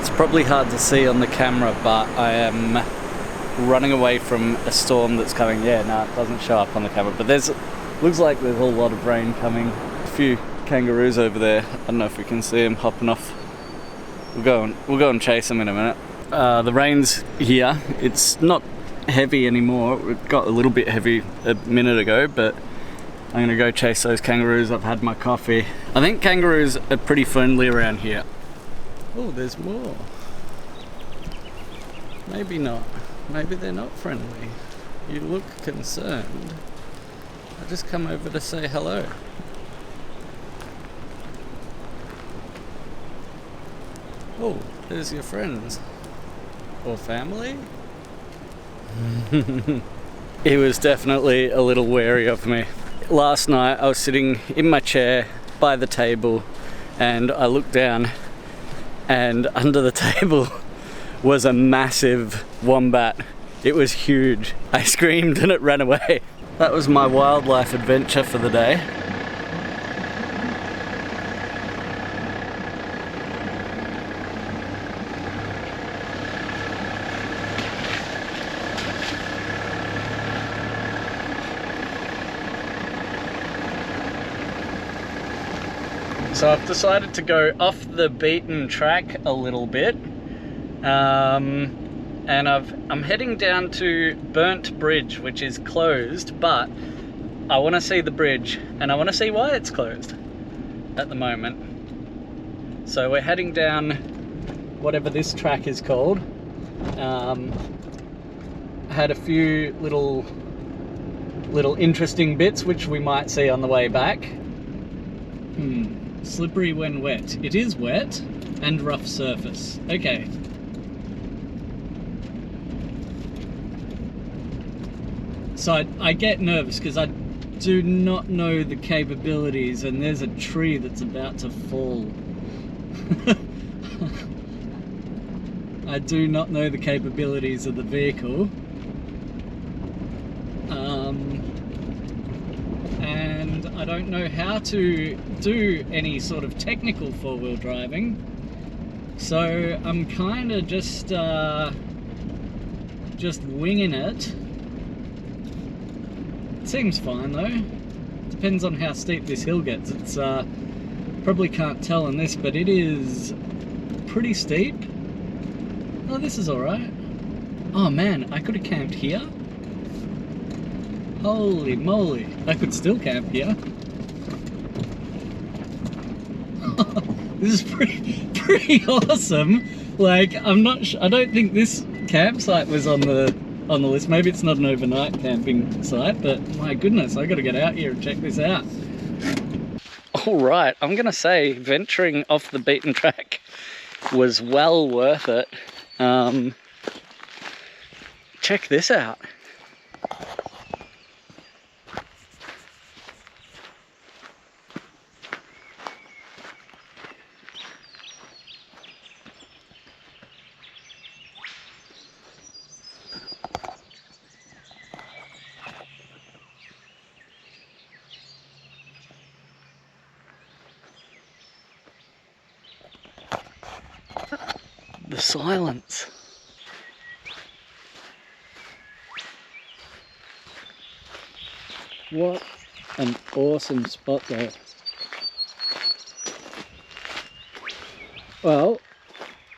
It's probably hard to see on the camera, but I am running away from a storm that's coming. Yeah, no, it doesn't show up on the camera, but looks like there's a lot of rain coming. A few kangaroos over there. I don't know if we can see them hopping off. We'll go and chase them in a minute. The rain's here. It's not heavy anymore. It got a little bit heavy a minute ago, but I'm gonna go chase those kangaroos. I've had my coffee. I think kangaroos are pretty friendly around here. Oh, there's more. Maybe not. Maybe they're not friendly. You look concerned. I just come over to say hello. Oh, there's your friends. Or family? He was definitely a little wary of me. Last night I was sitting in my chair by the table and I looked down and under the table was a massive wombat. It was huge. I screamed and it ran away. That was my wildlife adventure for the day. So I've decided to go off the beaten track a little bit, and I'm heading down to Burnt Bridge, which is closed, but I want to see the bridge and I want to see why it's closed at the moment. So we're heading down whatever this track is called. Had a few little interesting bits which we might see on the way back. Slippery when wet. It is wet and rough surface. Okay. So I get nervous because I do not know the capabilities and there's a tree that's about to fall. I do not know the capabilities of the vehicle. And I don't know how to do any sort of technical four-wheel driving, so I'm kind of just winging it. It seems fine though. Depends on how steep this hill gets. It's probably can't tell in this, but it is pretty steep. Oh, this is all right. Oh man, I could have camped here. Holy moly, I could still camp here. This is pretty awesome. Like, I don't think this campsite was on the list. Maybe it's not an overnight camping site, but my goodness, I gotta get out here and check this out. All right, I'm gonna say venturing off the beaten track was well worth it. Check this out. The silence. What an awesome spot though. Well,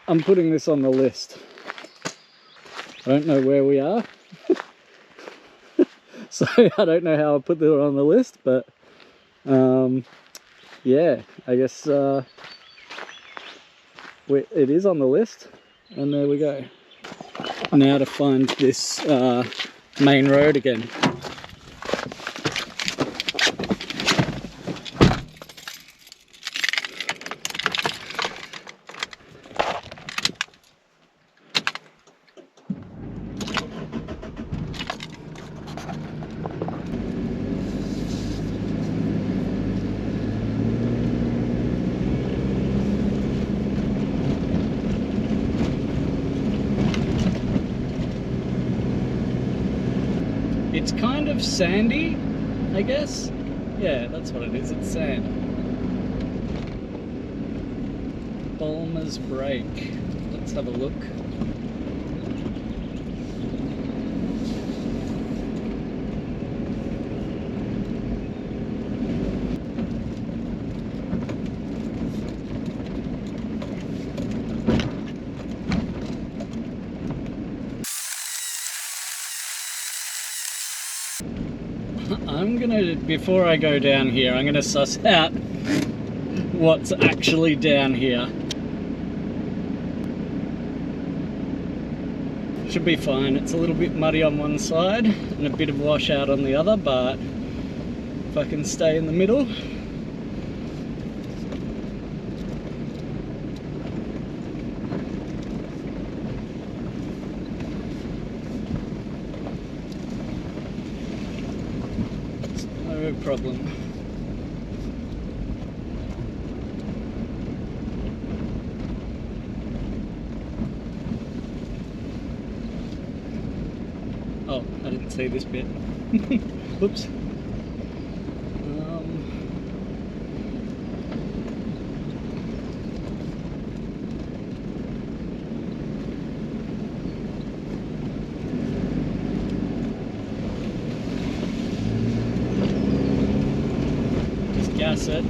I'm putting this on the list. I don't know where we are. So I don't know how I put it on the list, but yeah, I guess it is on the list, and there we go. Now to find this main road again. It's kind of sandy, I guess. Yeah, that's what it is, it's sand. Bulmer's Break. Let Let's have a look. I'm gonna, before I go down here, I'm gonna suss out what's actually down here. Should be fine. It's a little bit muddy on one side and a bit of washout on the other, but if I can stay in the middle. It's no problem. Oh, I didn't see this bit. Whoops. Just gas it.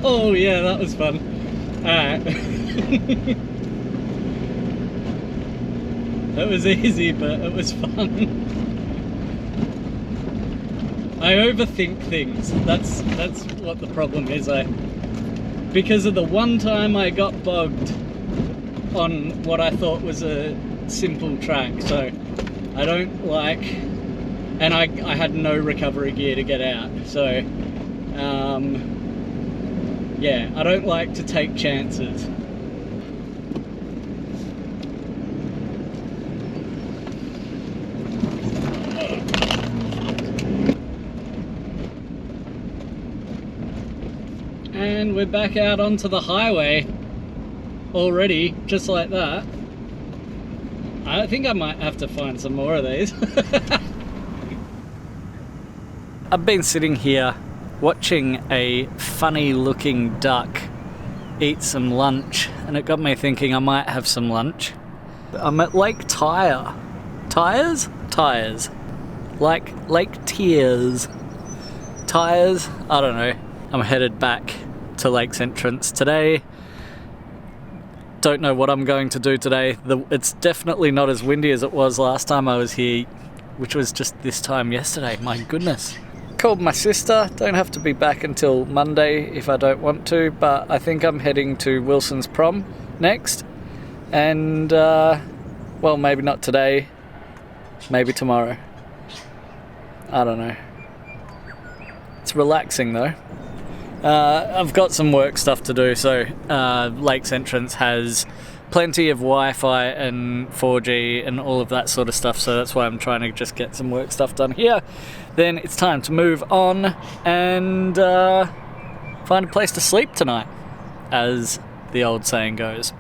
Oh yeah, that was fun. Alright. That was easy, but it was fun. I overthink things. That's what the problem is. Because of the one time I got bogged on what I thought was a simple track, so I don't like, and I had no recovery gear to get out, so yeah, I don't like to take chances. And we're back out onto the highway already, just like that. I think I might have to find some more of these. I've been sitting here watching a funny looking duck eat some lunch, and it got me thinking I might have some lunch. I'm at Lake Tyers? Like Lake Tears. Tyers? I don't know. I'm headed back to Lake's entrance today. Don't know what I'm going to do today. It's definitely not as windy as it was last time I was here, which was just this time yesterday. My goodness. Called my sister. Don't have to be back until Monday if I don't want to, but I think I'm heading to Wilson's prom next, and well, maybe not today, maybe tomorrow. I don't know. It's relaxing though. I've got some work stuff to do, so Lake's entrance has plenty of Wi-Fi and 4G and all of that sort of stuff, so that's why I'm trying to just get some work stuff done here. Then it's time to move on and find a place to sleep tonight, as the old saying goes.